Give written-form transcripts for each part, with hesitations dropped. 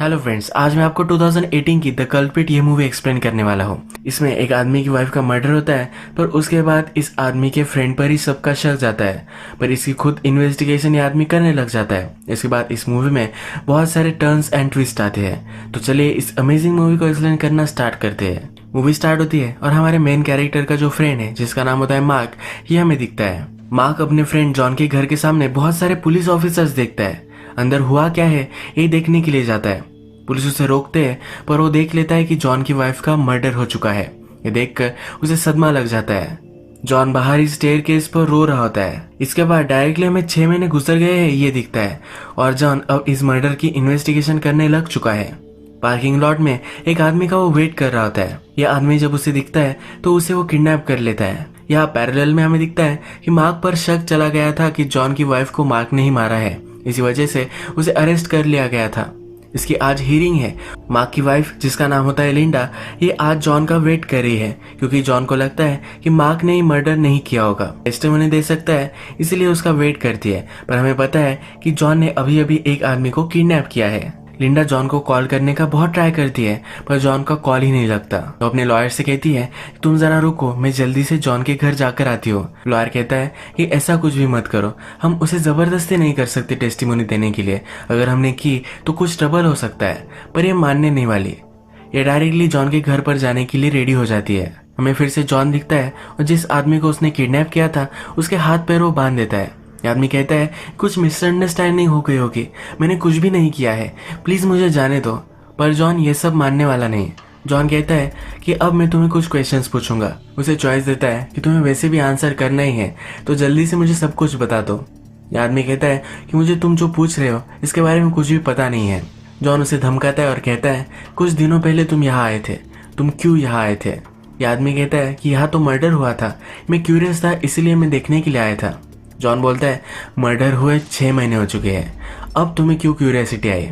Hello friends, आज मैं आपको 2018 की द कल्प्रिट ये मूवी एक्सप्लेन करने वाला हूँ। इसमें एक आदमी की वाइफ का मर्डर होता है, पर उसके बाद इस आदमी के फ्रेंड पर ही सबका शक जाता है, पर इसकी खुद इन्वेस्टिगेशन ये आदमी करने लग जाता है। इसके बाद इस मूवी में बहुत सारे टर्न्स एंड ट्विस्ट आते हैं। तो चलिए इस अमेजिंग मूवी को एक्सप्लेन करना स्टार्ट करते हैं। मूवी स्टार्ट होती है और हमारे मेन कैरेक्टर का जो फ्रेंड है, जिसका नाम होता है मार्क, ये हमें दिखता है। मार्क अपने फ्रेंड जॉन के घर के सामने बहुत सारे पुलिस ऑफिसर्स देखता है। अंदर हुआ क्या है ये देखने के लिए जाता है। पुलिस उसे रोकते हैं, पर वो देख लेता है कि जॉन की वाइफ का मर्डर हो चुका है। ये देखकर उसे सदमा लग जाता है। जॉन बाहर ही स्टेयरकेस पर रो रहा होता है। इसके बाद डायरेक्टली हमें 6 महीने गुजर गए हैं ये दिखता है, और जॉन अब इस मर्डर की इन्वेस्टिगेशन करने लग चुका है। पार्किंग लॉट में एक आदमी का वो वेट कर रहा होता है। यह आदमी जब उसे दिखता है तो उसे वो किडनैप कर लेता है। यहाँ पैरेलल में हमें दिखता है कि मार्क पर शक चला गया था कि जॉन की वाइफ को मार्क ने ही मारा है। इसी वजह से उसे अरेस्ट कर लिया गया था। इसकी आज हियरिंग है। मार्क की वाइफ, जिसका नाम होता है लिंडा, ये आज जॉन का वेट कर रही है, क्योंकि जॉन को लगता है कि मार्क ने ही मर्डर नहीं किया होगा, टेस्टिमनी दे सकता है, इसलिए उसका वेट करती है। पर हमें पता है कि जॉन ने अभी अभी एक आदमी को किडनैप किया है। लिंडा जॉन को कॉल करने का बहुत ट्राई करती है, पर जॉन का कॉल ही नहीं लगता। तो अपने लॉयर से कहती है, तुम जरा रुको, मैं जल्दी से जॉन के घर जाकर आती हूँ। लॉयर कहता है कि ऐसा कुछ भी मत करो, हम उसे जबरदस्ती नहीं कर सकते टेस्टिमोनी देने के लिए। अगर हमने की तो कुछ ट्रबल हो सकता है। पर ये मानने नहीं वाली। ये डायरेक्टली जॉन के घर पर जाने के लिए रेडी हो जाती है। हमें फिर से जॉन दिखता है, और जिस आदमी को उसने किडनैप किया था उसके हाथ पैर वो बांध देता है। आदमी कहता है, कुछ मिसअंडरस्टैंडिंग हो गई होगी, मैंने कुछ भी नहीं किया है, प्लीज मुझे जाने दो। पर जॉन ये सब मानने वाला नहीं। जॉन कहता है कि अब मैं तुम्हें कुछ क्वेश्चंस पूछूंगा। उसे चॉइस देता है कि तुम्हें वैसे भी आंसर करना ही है, तो जल्दी से मुझे सब कुछ बता दो। आदमी कहता है कि मुझे तुम जो पूछ रहे हो इसके बारे में कुछ भी पता नहीं है। जॉन उसे धमकाता है और कहता है, कुछ दिनों पहले तुम यहाँ आए थे, तुम क्यों यहाँ आए थे? आदमी कहता है कि यहाँ तो मर्डर हुआ था, मैं क्यूरियस था इसलिए मैं देखने के लिए आया था। जॉन बोलता है, मर्डर हुए 6 महीने हो चुके हैं, अब तुम्हें क्यों क्यूरियोसिटी आई?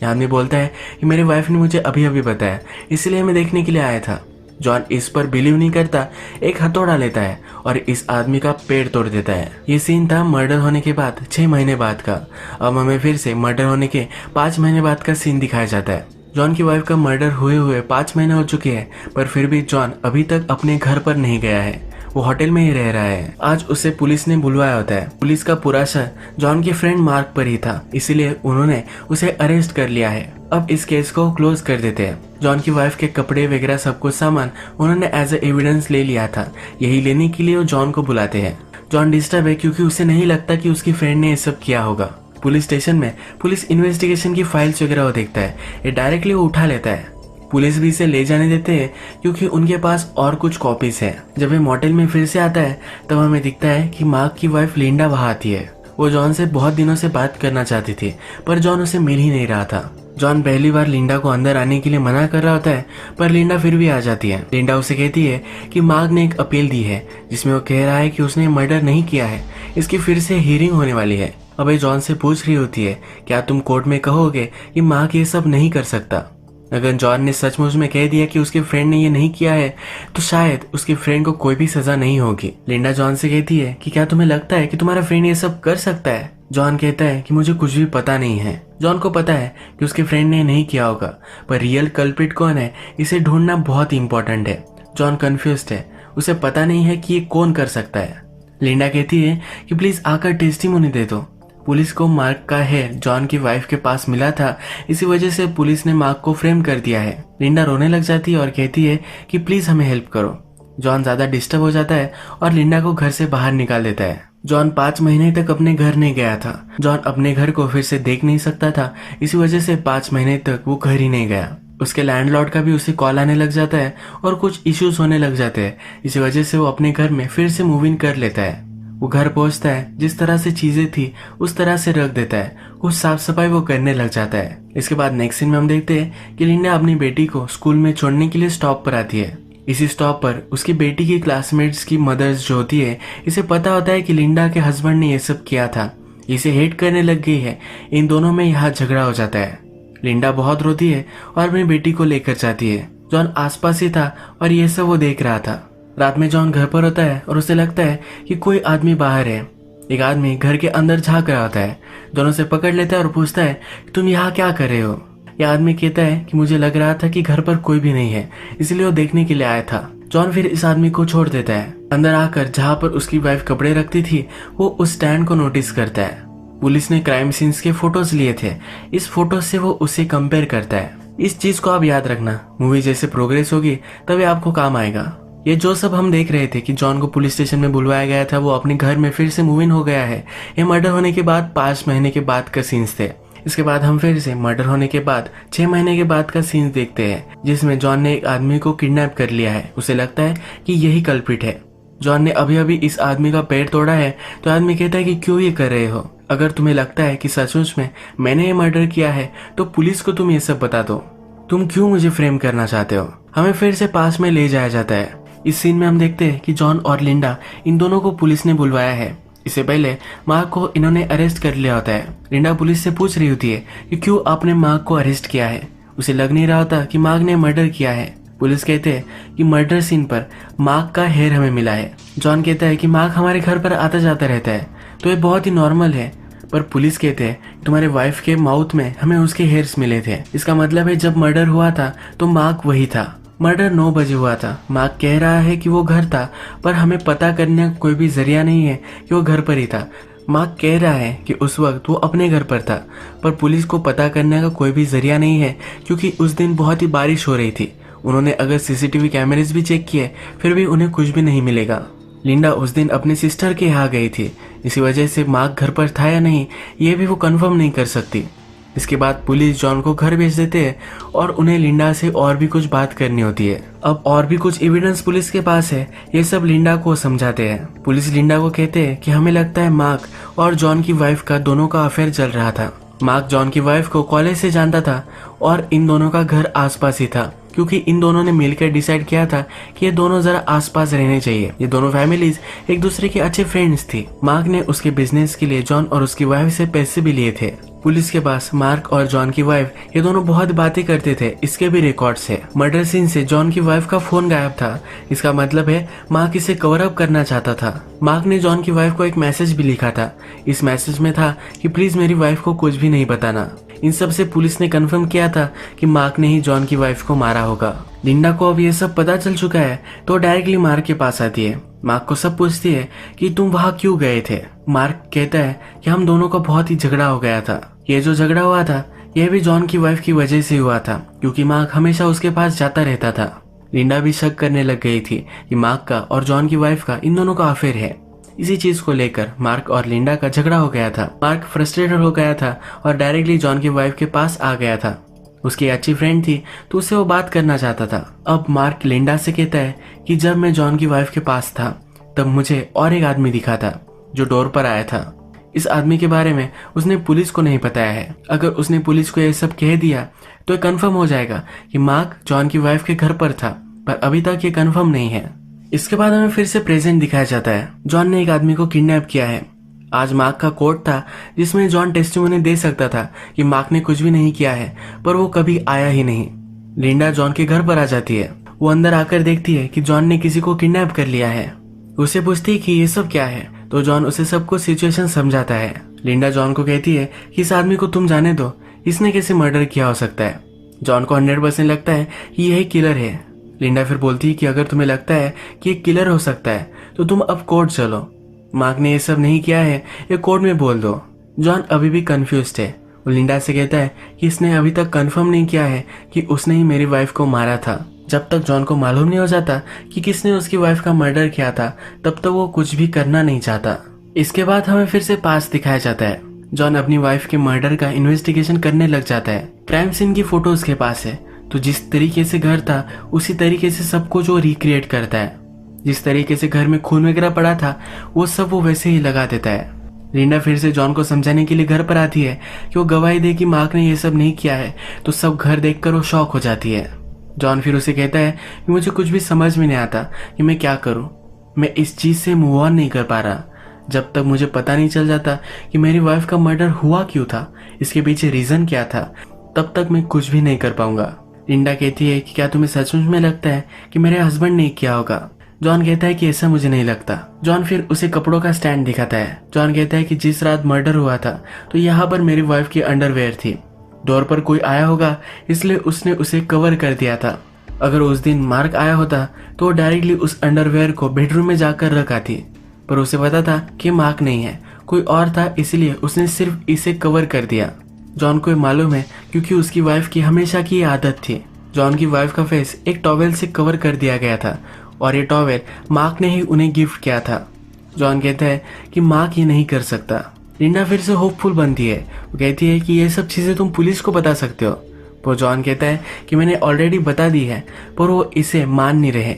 आदमी बोलता है कि मेरी वाइफ ने मुझे अभी अभी बताया, इसलिए मैं देखने के लिए आया था। जॉन इस पर बिलीव नहीं करता, एक हथौड़ा लेता है और इस आदमी का पेड़ तोड़ देता है। ये सीन था मर्डर होने के बाद 6 महीने बाद का। अब हमें फिर से मर्डर होने के 5 महीने बाद का सीन दिखाया जाता है। जॉन की वाइफ का मर्डर हुए 5 महीने हो चुके हैं, पर फिर भी जॉन अभी तक अपने घर पर नहीं गया है, वो होटल में ही रह रहा है। आज उसे पुलिस ने बुलवाया होता है। पुलिस का पूरा शक जॉन के फ्रेंड मार्क पर ही था, इसीलिए उन्होंने उसे अरेस्ट कर लिया है। अब इस केस को क्लोज कर देते हैं। जॉन की वाइफ के कपड़े वगैरह सब कुछ सामान उन्होंने एज ए एविडेंस ले लिया था। यही लेने के लिए वो जॉन को बुलाते हैं। जॉन डिस्टर्ब है क्योंकि उसे नहीं लगता कि उसकी फ्रेंड ने ये सब किया होगा। पुलिस स्टेशन में पुलिस इन्वेस्टिगेशन की फाइल्स वगैरह वो देखता है। ये डायरेक्टली वो उठा लेता है। पुलिस भी इसे ले जाने देते हैं क्योंकि उनके पास और कुछ कॉपीज है। जब ये मोटेल में फिर से आता है तब हमें दिखता है कि मार्क की वाइफ लिंडा वहां आती है। वो जॉन से बहुत दिनों से बात करना चाहती थी, पर जॉन उसे मिल ही नहीं रहा था। जॉन पहली बार लिंडा को अंदर आने के लिए मना कर रहा होता है, पर लिंडा फिर भी आ जाती है। लिंडा उसे कहती है कि मार्क ने एक अपील दी है जिसमें वो कह रहा है कि उसने मर्डर नहीं किया है, इसकी फिर से हियरिंग होने वाली है। अब ये जॉन से पूछ रही होती है, क्या तुम कोर्ट में कहोगे कि मार्क ये सब नहीं कर सकता? अगर जॉन ने सचमुच में कह दिया कि उसके फ्रेंड ने ये नहीं किया है, तो शायद उसके फ्रेंड को कोई भी सजा नहीं होगी। लिंडा जॉन से कहती है कि क्या तुम्हें लगता है कि तुम्हारा फ्रेंड ये सब कर सकता है? जॉन कहता है कि मुझे कुछ भी पता नहीं है। जॉन को पता है कि उसके फ्रेंड ने नहीं किया होगा, पर रियल कल्प्रिट कौन है इसे ढूंढना बहुत इंपॉर्टेंट है। जॉन कंफ्यूज्ड है, उसे पता नहीं है कि ये कौन कर सकता है। लिंडा कहती है कि प्लीज आकर टेस्टिमोनी दे दो। पुलिस को मार्क का हेयर जॉन की वाइफ के पास मिला था, इसी वजह से पुलिस ने मार्क को फ्रेम कर दिया है। लिंडा रोने लग जाती है और कहती है कि प्लीज हमें हेल्प करो। जॉन ज्यादा डिस्टर्ब हो जाता है और लिंडा को घर से बाहर निकाल देता है। जॉन 5 महीने तक अपने घर नहीं गया था। जॉन अपने घर को फिर से देख नहीं सकता था, इसी वजह से 5 महीने तक वो घर ही नहीं गया। उसके लैंडलॉर्ड का भी उसे कॉल आने लग जाता है और कुछ इश्यूज होने लग जाते हैं। इसी वजह से वो अपने घर में फिर से मूव इन कर लेता है। वो घर पहुंचता है, जिस तरह से चीजें थी उस तरह से रख देता है। कुछ साफ सफाई वो करने लग जाता है। इसके बाद नेक्स्ट सीन में हम देखते हैं कि लिंडा अपनी बेटी को स्कूल में छोड़ने के लिए स्टॉप पर आती है। इसी स्टॉप पर उसकी बेटी की क्लासमेट्स की मदर्स जो होती है, इसे पता होता है कि लिंडा के हस्बैंड ने ये सब किया था, इसे हेट करने लग गई है। इन दोनों में यहाँ झगड़ा हो जाता है। लिंडा बहुत रोती है और अपनी बेटी को लेकर जाती है। जॉन आसपास ही था और ये सब वो देख रहा था। रात में जॉन घर पर होता है और उसे लगता है कि कोई आदमी बाहर है। एक आदमी घर के अंदर झांक रहा होता है। जॉन उसे पकड़ लेता है और पूछता है, तुम यहाँ क्या कर रहे हो? यह आदमी कहता है कि मुझे लग रहा था कि घर पर कोई भी नहीं है, इसलिए वो देखने के लिए आया था। जॉन फिर इस आदमी को छोड़ देता है। अंदर आकर जहाँ पर उसकी वाइफ कपड़े रखती थी वो उस स्टैंड को नोटिस करता है। पुलिस ने क्राइम सीन्स के फोटोज लिए थे। इस फोटोज से वो उसे कंपेयर करता है। इस चीज को आप याद रखना, मूवी जैसे प्रोग्रेस होगी तभी आपको काम आएगा। ये जो सब हम देख रहे थे कि जॉन को पुलिस स्टेशन में बुलवाया गया था, वो अपने घर में फिर से मूव इन हो गया है। ये मर्डर होने के बाद 5 महीने के बाद का सीन्स थे। इसके बाद हम फिर से मर्डर होने के बाद 6 महीने के बाद का सीन्स देखते हैं, जिसमें जॉन ने एक आदमी को किडनैप कर लिया है। उसे लगता है कि यही कल्प्रिट है। जॉन ने अभी अभी इस आदमी का पैर तोड़ा है, तो आदमी कहता है कि क्यों ये कर रहे हो? अगर तुम्हें लगता है कि सचमुच में मैंने ये मर्डर किया है तो पुलिस को तुम ये सब बता दो। तुम क्यों मुझे फ्रेम करना चाहते हो? हमें फिर से पास में ले जाया जाता है। इस सीन में हम देखते हैं कि जॉन और लिंडा, इन दोनों को पुलिस ने बुलवाया है। इससे पहले मार्क को इन्होंने अरेस्ट कर लिया होता है। लिंडा पुलिस से पूछ रही होती है कि क्यों आपने मार्क को अरेस्ट किया है। उसे लग नहीं रहा होता कि मार्क ने मर्डर किया है। पुलिस कहते हैं कि मर्डर सीन पर मार्क का हेयर हमें मिला है। जॉन कहता है कि मार्क हमारे घर पर आता जाता रहता है, तो ये बहुत ही नॉर्मल है। पर पुलिस कहते हैं तुम्हारे वाइफ के माउथ में हमें उसके हेयर्स मिले थे। इसका मतलब है जब मर्डर हुआ था तो मार्क वही था। मर्डर 9 बजे हुआ था। मार्क कह रहा है कि वो घर था, पर हमें पता करने का कोई भी जरिया नहीं है कि वो घर पर ही था। मार्क कह रहा है कि उस वक्त वो अपने घर पर था, पर पुलिस को पता करने का कोई भी जरिया नहीं है क्योंकि उस दिन बहुत ही बारिश हो रही थी। उन्होंने अगर सीसीटीवी कैमरेज भी चेक किए फिर भी उन्हें कुछ भी नहीं मिलेगा। लिंडा उस दिन अपनी सिस्टर के यहाँ गई थी, इसी वजह से मार्क घर पर था या नहीं ये भी वो कंफर्म नहीं कर सकती। इसके बाद पुलिस जॉन को घर भेज देते हैं और उन्हें लिंडा से और भी कुछ बात करनी होती है। अब और भी कुछ एविडेंस पुलिस के पास है, ये सब लिंडा को समझाते हैं। पुलिस लिंडा को कहते हैं कि हमें लगता है मार्क और जॉन की वाइफ का दोनों का अफेयर चल रहा था। मार्क जॉन की वाइफ को कॉलेज से जानता था और इन दोनों का घर आसपास ही था, क्योंकि इन दोनों ने मिलकर डिसाइड किया था कि ये दोनों जरा आसपास रहने चाहिए। ये दोनों फैमिलीज एक दूसरे के अच्छे फ्रेंड्स थी। मार्क ने उसके बिजनेस के लिए जॉन और उसकी वाइफ से पैसे भी लिए थे। पुलिस के पास मार्क और जॉन की वाइफ ये दोनों बहुत बातें करते थे, इसके भी रिकॉर्ड्स है। मर्डर सीन से जॉन की वाइफ का फोन गायब था। इसका मतलब है मार्क इसे कवर अप करना चाहता था। मार्क ने जॉन की वाइफ को एक मैसेज भी लिखा था। इस मैसेज में था कि प्लीज मेरी वाइफ को कुछ भी नहीं बताना। इन सब से पुलिस ने कंफर्म किया था कि मार्क ने ही जॉन की वाइफ को मारा होगा। लिंडा को अब ये सब पता चल चुका है, तो डायरेक्टली मार्क के पास आती है। मार्क को सब पूछती है कि तुम वहाँ क्यों गए थे। मार्क कहता है कि हम दोनों का बहुत ही झगड़ा हो गया था। ये जो झगड़ा हुआ था यह भी जॉन की वाइफ की वजह से हुआ था, क्योंकि मार्क हमेशा उसके पास जाता रहता था। लिंडा भी शक करने लग गई थी कि मार्क का और जॉन की वाइफ का इन दोनों का अफेयर है। इसी चीज को लेकर मार्क और लिंडा का झगड़ा हो गया था। मार्क फ्रस्ट्रेटेड हो गया था और डायरेक्टली जॉन की वाइफ के पास आ गया था। उसकी अच्छी फ्रेंड थी तो उससे वो बात करना चाहता था। अब मार्क लिंडा से कहता है कि जब मैं जॉन की वाइफ के पास था तब मुझे और एक आदमी दिखा था जो डोर पर आया था। इस आदमी के बारे में उसने पुलिस को नहीं बताया है। अगर उसने पुलिस को ये सब कह दिया तो ये कंफर्म हो जाएगा कि मार्क जॉन की वाइफ के घर पर था, पर अभी तक ये कंफर्म नहीं है। इसके बाद हमें फिर से प्रेजेंट दिखाया जाता है। जॉन ने एक आदमी को किडनैप किया है। आज मार्क का कोर्ट था जिसमें जॉन टेस्टिमोनी दे सकता था कि मार्क ने कुछ भी नहीं किया है, पर वो कभी आया ही नहीं। लिंडा जॉन के घर पर आ जाती है। वो अंदर आकर देखती है कि जॉन ने किसी को किडनैप कर लिया है। उसे पूछती है कि ये सब क्या है, तो जॉन उसे सब कुछ सिचुएशन समझाता है। लिंडा जॉन को कहती है कि इस आदमी को तुम जाने दो, इसने कैसे मर्डर किया हो सकता है। जॉन को 100% लगता है कि यही किलर है। लिंडा फिर बोलती है कि अगर तुम्हें लगता है कि ये किलर हो सकता है तो तुम अब कोर्ट चलो। मार्क ने ये सब नहीं किया है, ये कोर्ट में बोल दो। जॉन अभी भी कंफ्यूज्ड है। वो लिंडा से कहता है कि इसने अभी तक कंफर्म नहीं किया है कि उसने ही मेरी वाइफ को मारा था। जब तक जॉन को मालूम नहीं हो जाता कि किसने उसकी वाइफ का मर्डर किया था तब तक वो कुछ भी करना नहीं चाहता। इसके बाद हमें फिर से पास दिखाया जाता है। जॉन अपनी वाइफ के मर्डर का इन्वेस्टिगेशन करने लग जाता है। क्राइम सीन की फोटो उसके पास है, तो जिस तरीके से घर था उसी तरीके से सब कुछ वो रिक्रिएट करता है। जिस तरीके से घर में खून वगैरह पड़ा था वो सब वो वैसे ही लगा देता है। लिंडा फिर से जॉन को समझाने के लिए घर पर आती है कि वो गवाही दे कि मार्क ने ये सब नहीं किया है, तो सब घर देखकर वो शॉक हो जाती है। जॉन फिर उसे कहता है कि मुझे कुछ भी समझ में नहीं आता कि मैं क्या करूं। मैं इस चीज से मूव ऑन नहीं कर पा रहा। जब तक मुझे पता नहीं चल जाता कि मेरी वाइफ का मर्डर हुआ क्यों था, इसके पीछे रीजन क्या था, तब तक मैं कुछ भी नहीं कर पाऊंगा। लिंडा कहती है कि क्या तुम्हें सचमुच में लगता है कि मेरे हस्बैंड ने किया होगा। जॉन कहता है कि ऐसा मुझे नहीं लगता। जॉन फिर उसे कपड़ों का स्टैंड दिखाता है। जॉन कहता है कि जिस रात मर्डर हुआ था तो यहाँ पर मेरी वाइफ की अंडरवेयर थी। डोर पर कोई आया होगा इसलिए उसने उसे कवर कर दिया था। अगर उस दिन मार्क आया होता तो वो डायरेक्टली उस अंडरवेयर को बेडरूम में जाकर रख आती, पर उसे पता था कि मार्क नहीं है, कोई और था, इसलिए उसने सिर्फ इसे कवर कर दिया। जॉन को मालूम है क्योंकि उसकी वाइफ की हमेशा की आदत थी। जॉन की वाइफ का फेस एक टॉवेल से कवर कर दिया गया था और ये टॉवेल मार्क ने ही उन्हें गिफ्ट किया था। जॉन कहता है कि मार्क ये नहीं कर सकता। लिंडा फिर से होपफुल बनती है, वो कहती है कि ये सब चीजें तुम पुलिस को बता सकते हो, पर जॉन कहता है कि मैंने ऑलरेडी बता दी है, पर वो इसे मान नहीं रहे।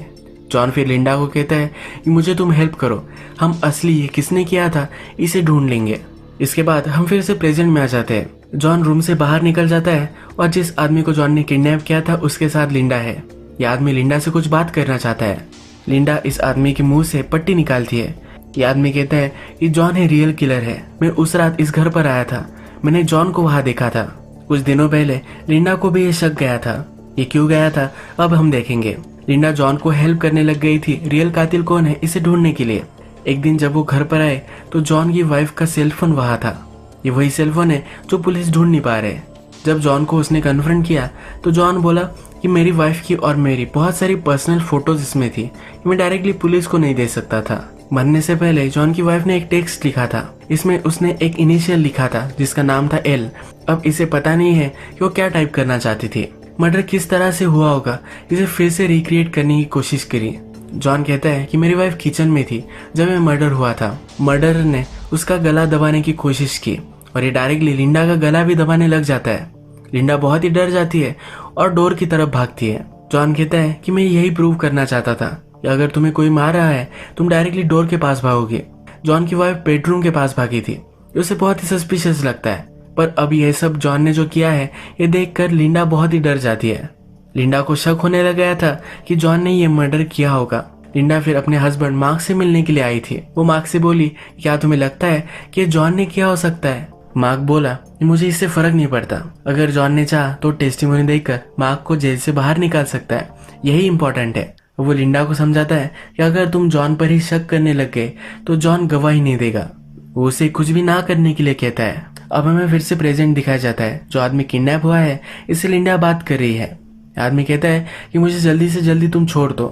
जॉन फिर लिंडा को कहता है कि मुझे तुम हेल्प करो, हम असली ये किसने किया था इसे ढूंढ लेंगे। इसके बाद हम फिर से प्रेजेंट में आ जाते हैं। जॉन रूम से बाहर निकल जाता है और जिस आदमी को जॉन ने किडनैप किया था उसके साथ लिंडा है। यह आदमी लिंडा से कुछ बात करना चाहता है। लिंडा इस आदमी के मुंह से पट्टी निकालती है। यह आदमी कहता है कि जॉन ही रियल किलर है, मैं उस रात इस घर पर आया था, मैंने जॉन को वहां देखा था। कुछ दिनों पहले लिंडा को भी ये शक गया था, ये क्यों गया था अब हम देखेंगे। लिंडा जॉन को हेल्प करने लग गई थी रियल कातिल कौन है इसे ढूंढने के लिए। एक दिन जब वो घर पर आए तो जॉन की वाइफ का सेलफोन वहां था। ये वही सेलफोन है जो पुलिस ढूंढ नहीं पा रहे। जब जॉन को उसने कन्फ्रंट किया तो जॉन बोला कि मेरी वाइफ की और मेरी बहुत सारी पर्सनल फोटोज इसमें थी, मैं डायरेक्टली पुलिस को नहीं दे सकता था। मरने से पहले जॉन की वाइफ ने एक टेक्स्ट लिखा था, इसमें उसने एक इनिशियल लिखा था जिसका नाम था एल। अब इसे पता नहीं है कि वो क्या टाइप करना चाहती थी। मर्डर किस तरह से हुआ होगा इसे फिर से रिक्रिएट करने की कोशिश करी। जॉन कहता है कि मेरी वाइफ किचन में थी जब ये मर्डर हुआ था। मर्डरर ने उसका गला दबाने की कोशिश की और ये डायरेक्टली लिंडा का गला भी दबाने लग जाता है। लिंडा बहुत ही डर जाती है और डोर की तरफ भागती है। जॉन कहता है कि मैं यही प्रूव करना चाहता था कि अगर तुम्हें कोई मार रहा है तुम डायरेक्टली डोर के पास भागोगे। जॉन की वाइफ बेडरूम के पास भागी थी, उसे बहुत ही सस्पिशियस लगता है, पर अब यह सब जॉन ने जो किया है ये देखकर लिंडा बहुत ही डर जाती है। लिंडा को शक होने लग गया था कि जॉन ने ये मर्डर किया होगा। लिंडा फिर अपने हस्बैंड मार्क से मिलने के लिए आई थी। वो मार्क से बोली क्या तुम्हें लगता है कि जॉन ने किया हो सकता है। मार्क बोला मुझे इससे फर्क नहीं पड़ता, अगर जॉन ने चाहा तो टेस्टिमोनी देकर मार्क को जेल से बाहर निकाल सकता है, यही इंपॉर्टेंट है। वो लिंडा को समझाता है कि अगर तुम जॉन पर ही शक करने लग गए तो जॉन गवाही नहीं देगा। वो उसे कुछ भी ना करने के लिए कहता है। अब हमें फिर से प्रेजेंट दिखाया जाता है। जो आदमी किडनैप हुआ है इससे लिंडा बात कर रही है। आदमी कहता है कि मुझे जल्दी से जल्दी तुम छोड़ दो,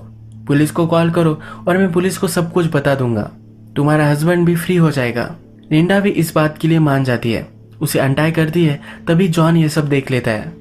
पुलिस को कॉल करो और मैं पुलिस को सब कुछ बता दूंगा, तुम्हारा हस्बैंड भी फ्री हो जाएगा। लिंडा भी इस बात के लिए मान जाती है, उसे अनटाई करती है। तभी जॉन ये सब देख लेता है।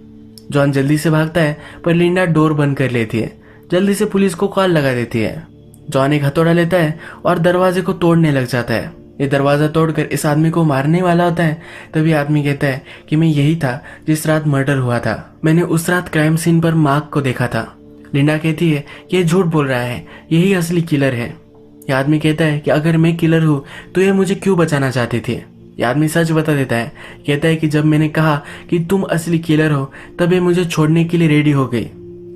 जॉन जल्दी से भागता है पर लिंडा डोर बंद कर लेती है, जल्दी से पुलिस को कॉल लगा देती है। जॉन एक हथौड़ा लेता है और दरवाजे को तोड़ने लग जाता है। ये दरवाजा तोड़कर इस आदमी को मारने वाला होता है। तभी आदमी कहता है कि मैं यही था जिस रात मर्डर हुआ था, मैंने उस रात क्राइम सीन पर मार्क को देखा था। लिंडा कहती है कि ये झूठ बोल रहा है, यही असली किलर है। यह आदमी कहता है कि अगर मैं किलर हूँ तो ये मुझे क्यों बचाना चाहते थे। यह आदमी सच बता देता है, कहता है कि जब मैंने कहा कि तुम असली किलर हो तब ये मुझे छोड़ने के लिए रेडी हो गई।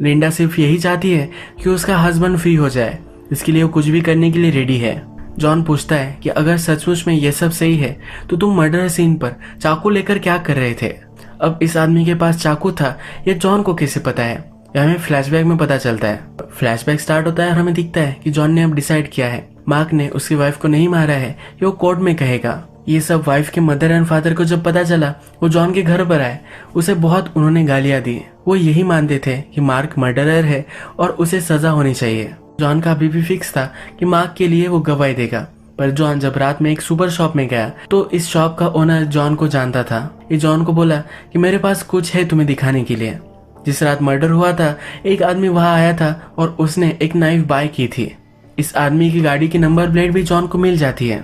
लिंडा सिर्फ यही चाहती है कि उसका हस्बैंड फ्री हो जाए, इसके लिए वो कुछ भी करने के लिए रेडी है। जॉन पूछता है कि अगर सचमुच में यह सब सही है तो तुम मर्डर सीन पर चाकू लेकर क्या कर रहे थे। अब इस आदमी के पास चाकू था ये जॉन को कैसे पता है, यह हमें फ्लैशबैक में पता चलता है। फ्लैशबैक स्टार्ट होता है और हमें दिखता है कि जॉन ने अब डिसाइड किया है मार्क ने उसकी वाइफ को नहीं मारा है, ये वो कोर्ट में कहेगा। ये सब वाइफ के मदर एंड फादर को जब पता चला वो जॉन के घर पर आए, उसे बहुत उन्होंने गालियां दी। वो यही मानते थे कि मार्क मर्डरर है और उसे सजा होनी चाहिए। जॉन का अभी भी फिक्स था कि मार्क के लिए वो गवाही देगा, पर जॉन जब रात में एक सुपर शॉप में गया तो इस शॉप का ओनर जॉन को जानता था। ये जॉन को बोला कि मेरे पास कुछ है तुम्हें दिखाने के लिए। जिस रात मर्डर हुआ था एक आदमी वहां आया था और उसने एक नाइफ बाय की थी। इस आदमी की गाड़ी की नंबर प्लेट भी जॉन को मिल जाती है।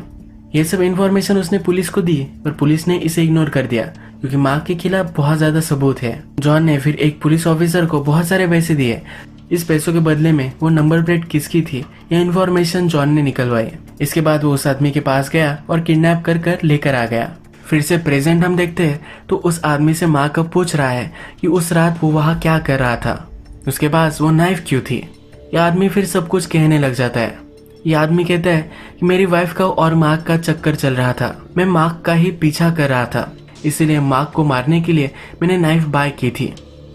ये सब इन्फॉर्मेशन उसने पुलिस को दी पर पुलिस ने इसे इग्नोर कर दिया क्योंकि मार्क के खिलाफ बहुत ज्यादा सबूत है। जॉन ने फिर एक पुलिस ऑफिसर को बहुत सारे पैसे दिए। इस पैसों के बदले में वो नंबर प्लेट किसकी थी यह इन्फॉर्मेशन जॉन ने निकलवाई। इसके बाद वो उस आदमी के पास गया और किडनैप कर लेकर आ गया। फिर से प्रेजेंट हम देखते हैं तो उस आदमी से मार्क अब पूछ रहा है कि उस रात वो वहां क्या कर रहा था, उसके पास वो नाइफ क्यों थी। यह आदमी फिर सब कुछ कहने लग जाता है। यह आदमी कहता है कि मेरी वाइफ का और मार्क का चक्कर चल रहा था, मैं मार्क का ही पीछा कर रहा था, इसीलिए मार्क को मारने के लिए मैंने नाइफ बाय की थी।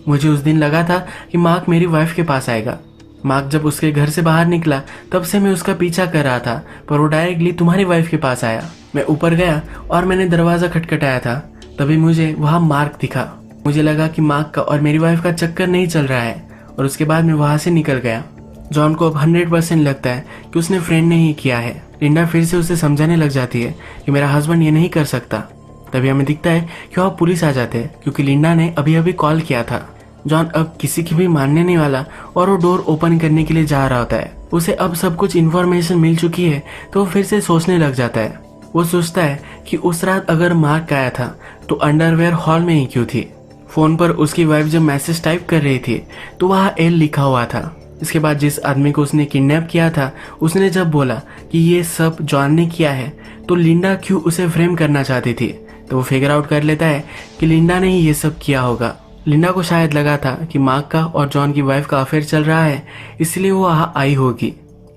मुझे उस दिन लगा था कि मार्क मेरी वाइफ के पास आएगा। मार्क जब उसके घर से बाहर निकला तब से मैं उसका पीछा कर रहा था, पर वो डायरेक्टली तुम्हारी वाइफ के पास आया। मैं ऊपर गया और मैंने दरवाजा खटखटाया था, तभी मुझे वहां मार्क दिखा। मुझे लगा कि मार्क का और मेरी वाइफ का चक्कर नहीं चल रहा है और उसके बाद मैं वहां से निकल गया। जॉन को अब 100% लगता है कि उसने फ्रेंड ने ही किया है। लिंडा फिर से उसे समझाने लग जाती है कि मेरा हस्बैंड ये नहीं कर सकता। तभी हमें दिखता है कि वहाँ पुलिस आ जाते हैं क्योंकि लिंडा ने अभी अभी कॉल किया था। जॉन अब किसी की भी मानने नहीं वाला और वो डोर ओपन करने के लिए जा रहा होता है। उसे अब सब कुछ इन्फॉर्मेशन मिल चुकी है तो वो फिर से सोचने लग जाता है। वो सोचता है कि उस रात अगर मार्क आया था तो अंडरवेयर हॉल में ही क्यों थी। फोन पर उसकी वाइफ जब मैसेज टाइप कर रही थी तो वहाँ एल लिखा हुआ था। इसके बाद जिस आदमी को उसने किडनैप किया था उसने जब बोला कि ये सब जॉन ने किया है तो लिंडा क्यों उसे फ्रेम करना चाहती थी, तो वो फिगर आउट कर लेता है कि लिंडा ने ही ये सब किया होगा। लिंडा को शायद लगा था कि मार्क का और जॉन की वाइफ का अफेयर चल रहा है, इसलिए वो वहाँ आई होगी।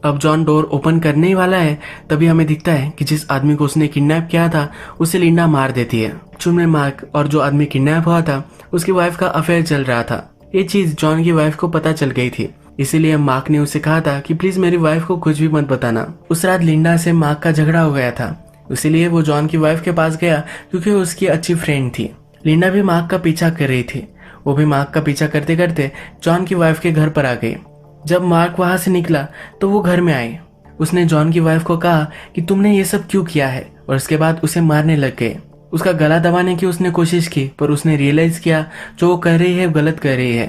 अब जॉन डोर ओपन करने ही वाला है तभी हमें दिखता है कि जिस आदमी को उसने किडनैप किया था उसे लिंडा मार देती है। एक्चुअल में मार्क और जो आदमी किडनैप हुआ था उसकी वाइफ का अफेयर चल रहा था। ये चीज जॉन की वाइफ को पता चल गई थी, इसीलिए मार्क ने उसे कहा था कि प्लीज मेरी वाइफ को कुछ भी मत बताना। उस रात लिंडा से मार्क का झगड़ा हो गया था, इसीलिए वो जॉन की वाइफ के पास गया क्योंकि वो उसकी अच्छी फ्रेंड थी। लिंडा भी मार्क का पीछा कर रही थी। वो भी मार्क का पीछा करते करते जॉन की वाइफ के घर पर आ गई। जब मार्क वहां से निकला तो वो घर में आई। उसने जॉन की वाइफ को कहा कि तुमने ये सब क्यों किया है और उसके बाद उसे मारने लग गए। उसका गला दबाने की उसने कोशिश की पर उसने रियलाइज किया जो वो कर रही है गलत कर रही है,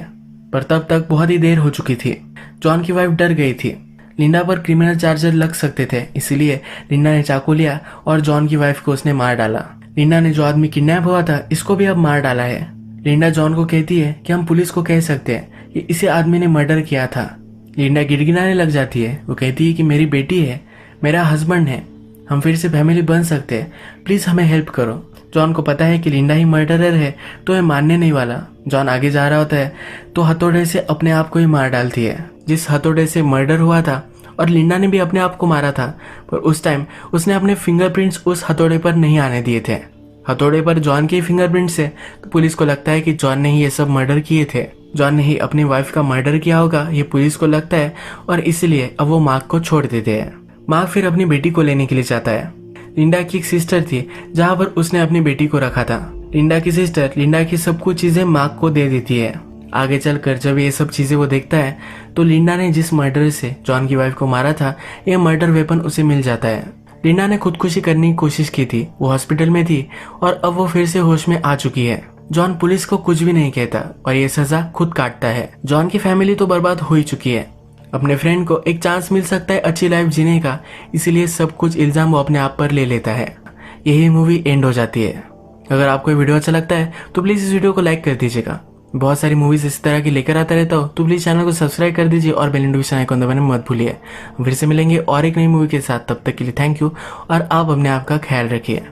पर तब तक बहुत ही देर हो चुकी थी। जॉन की वाइफ डर गई थी। लिंडा पर क्रिमिनल चार्जर लग सकते थे, इसीलिए लिंडा ने चाकू लिया और जॉन की वाइफ को उसने मार डाला। लिंडा ने जो आदमी किडनैप हुआ था इसको भी अब मार डाला है। लिंडा जॉन को कहती है कि हम पुलिस को कह सकते हैं कि इसे आदमी ने मर्डर किया था। लिंडा गिड़गिड़ाने लग जाती है। वो कहती है कि मेरी बेटी है, मेरा हस्बैंड है, हम फिर से फैमिली बन सकते हैं, प्लीज हमें हेल्प करो। जॉन को पता है कि लिंडा ही मर्डरर है तो वह मानने नहीं वाला। जॉन आगे जा रहा होता है तो हथौड़े से अपने आप को ही मार डालती है। जिस हथौड़े से मर्डर हुआ था और लिंडा ने भी अपने आप को मारा था, पर उस टाइम उसने अपने फिंगरप्रिंट्स उस हथौड़े पर नहीं आने दिए थे। हथौड़े पर जॉन के फिंगरप्रिंट्स है तो पुलिस को लगता है कि जॉन ने ही ये सब मर्डर किए थे। जॉन ने ही अपनी वाइफ का मर्डर किया होगा ये पुलिस को लगता है और इसलिए अब वो मार्क को छोड़ देते हैं। मार्क फिर अपनी बेटी को लेने के लिए जाता है। लिंडा की एक सिस्टर थी जहाँ पर उसने अपनी बेटी को रखा था। लिंडा की सिस्टर लिंडा की सब कुछ चीजें मार्क को दे देती है। आगे चलकर जब ये सब चीजें वो देखता है तो लिंडा ने जिस मर्डर से जॉन की वाइफ को मारा था ये मर्डर वेपन उसे मिल जाता है। लिंडा ने खुदकुशी करने की कोशिश की थी, वो हॉस्पिटल में थी और अब वो फिर से होश में आ चुकी है। जॉन पुलिस को कुछ भी नहीं कहता और ये सजा खुद काटता है। जॉन की फैमिली तो बर्बाद हो ही चुकी है। अपने फ्रेंड को एक चांस मिल सकता है अच्छी लाइफ जीने का, इसीलिए सब कुछ इल्जाम वो अपने आप पर ले लेता है। यही मूवी एंड हो जाती है। अगर आपको ये वीडियो अच्छा लगता है तो प्लीज इस वीडियो को लाइक कर दीजिएगा। बहुत सारी मूवीज इस तरह की लेकर आता रहता हूँ तो प्लीज चैनल को सब्सक्राइब कर दीजिए और बेल नोटिफिकेशन आइकन दबाना मत भूलिए। फिर से मिलेंगे और एक नई मूवी के साथ, तब तक के लिए थैंक यू और आप अपने आप का ख्याल रखिए।